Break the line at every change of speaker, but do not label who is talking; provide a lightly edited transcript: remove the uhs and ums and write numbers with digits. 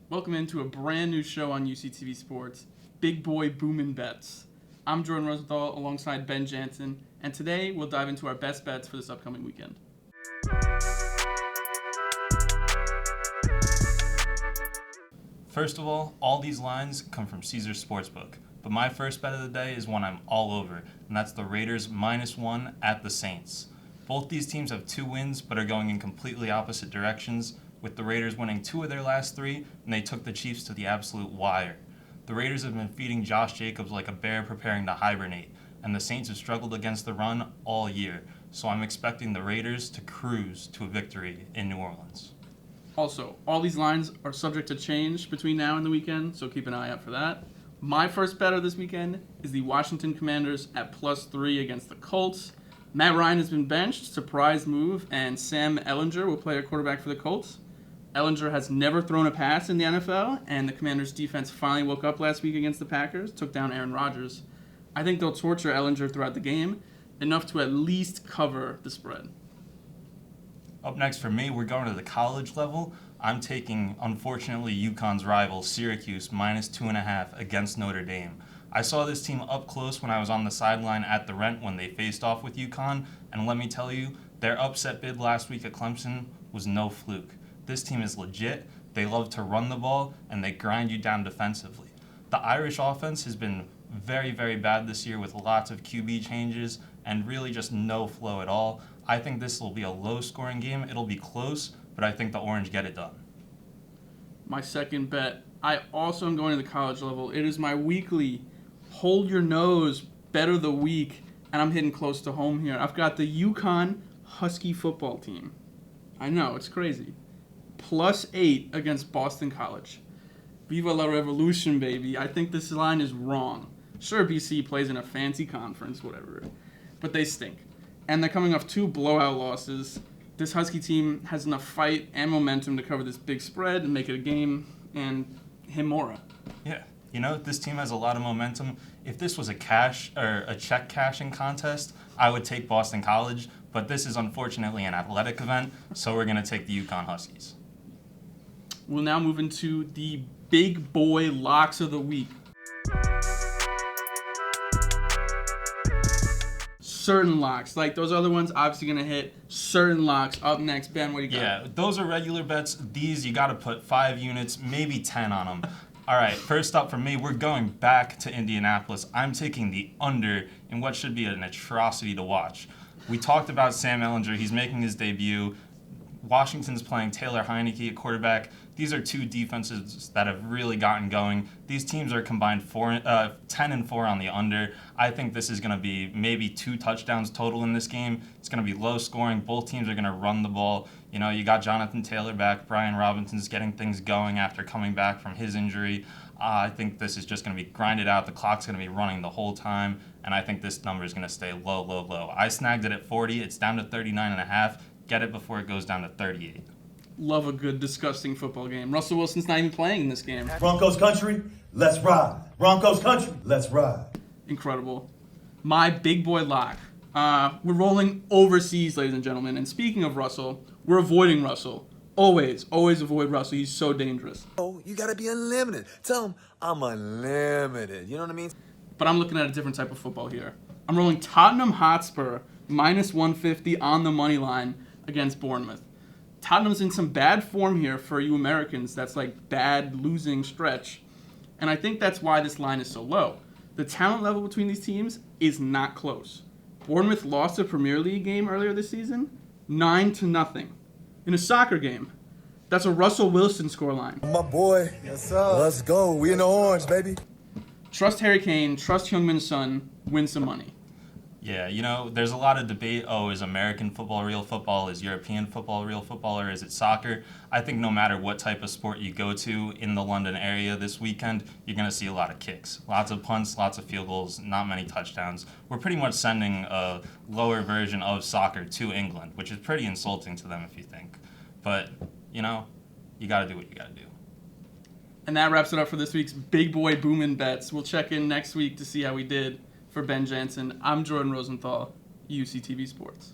Welcome into a brand new show on UCTV Sports, Big Boy Boomin' Bets. I'm Jordan Rosenthal alongside Ben Jansen, and today we'll dive into our best bets for this upcoming weekend.
First of all these lines come from Caesars Sportsbook, but my first bet of the day is one I'm all over, and that's the Raiders -1 at the Saints. Both these teams have 2 wins, but are going in completely opposite directions, with the Raiders winning 2 of their last 3, and they took the Chiefs to the absolute wire. The Raiders have been feeding Josh Jacobs like a bear preparing to hibernate, and the Saints have struggled against the run all year, so I'm expecting the Raiders to cruise to a victory in New Orleans.
Also, all these lines are subject to change between now and the weekend, so keep an eye out for that. My first bet of this weekend is the Washington Commanders at +3 against the Colts. Matt Ryan has been benched, surprise move, and Sam Ehlinger will play a quarterback for the Colts. Ehlinger has never thrown a pass in the NFL, and the Commanders' defense finally woke up last week against the Packers, took down Aaron Rodgers. I think they'll torture Ehlinger throughout the game, enough to at least cover the spread.
Up next for me, we're going to the college level. I'm taking, unfortunately, UConn's rival, Syracuse, -2.5 against Notre Dame. I saw this team up close when I was on the sideline at the Rent when they faced off with UConn, and let me tell you, their upset bid last week at Clemson was no fluke. This team is legit, they love to run the ball, and they grind you down defensively. The Irish offense has been very, very bad this year with lots of QB changes and really just no flow at all. I think this will be a low-scoring game. It'll be close, but I think the Orange get it done.
My second bet, I also am going to the college level. It is my weekly hold your nose bet of the week, and I'm hitting close to home here. I've got the UConn Husky football team. I know, it's crazy. +8 against Boston College. Viva la Revolution, baby. I think this line is wrong. Sure, BC plays in a fancy conference, whatever, but they stink. And they're coming off 2 blowout losses. This Husky team has enough fight and momentum to cover this big spread and make it a game, and Himura.
Yeah, this team has a lot of momentum. If this was a check cashing contest, I would take Boston College, but this is unfortunately an athletic event, so we're going to take the UConn Huskies.
We'll now move into the big boy locks of the week. Certain locks, like those other ones, obviously going to hit. Certain locks up next. Ben, what do you got?
Yeah, those are regular bets. These, you got to put 5 units, maybe 10 on them. All right, first up for me, we're going back to Indianapolis. I'm taking the under in what should be an atrocity to watch. We talked about Sam Ehlinger. He's making his debut. Washington's playing Taylor Heineke at quarterback. These are 2 defenses that have really gotten going. These teams are combined 10-4 on the under. I think this is going to be maybe 2 touchdowns total in this game. It's going to be low scoring. Both teams are going to run the ball. You got Jonathan Taylor back. Brian Robinson's getting things going after coming back from his injury. I think this is just going to be grinded out. The clock's going to be running the whole time, and I think this number is going to stay low, low, low. I snagged it at 40. It's down to 39.5. Get it before it goes down to 38.
Love a good, disgusting football game. Russell Wilson's not even playing in this game.
Broncos country, let's ride. Broncos country, let's ride.
Incredible. My big boy lock. We're rolling overseas, ladies and gentlemen. And speaking of Russell, we're avoiding Russell. Always avoid Russell. He's so dangerous.
Oh, you gotta be unlimited. Tell him I'm unlimited. You know what I mean?
But I'm looking at a different type of football here. I'm rolling Tottenham Hotspur -150 on the money line against Bournemouth. Tottenham's in some bad form here for you Americans. That's like bad losing stretch. And I think that's why this line is so low. The talent level between these teams is not close. Bournemouth lost a Premier League game earlier this season, 9-0. In a soccer game. That's a Russell Wilson scoreline.
My boy. Yes, sir. Let's go. We in the orange, baby.
Trust Harry Kane, trust Heung-min Son, win some money.
Yeah, there's a lot of debate. Oh, is American football real football? Is European football real football? Or is it soccer? I think no matter what type of sport you go to in the London area this weekend, you're going to see a lot of kicks. Lots of punts, lots of field goals, not many touchdowns. We're pretty much sending a lower version of soccer to England, which is pretty insulting to them if you think. But, you got to do what you got to do.
And that wraps it up for this week's Big Boy Boomin' Bets. We'll check in next week to see how we did. For Ben Jansen, I'm Jordan Rosenthal, UCTV Sports.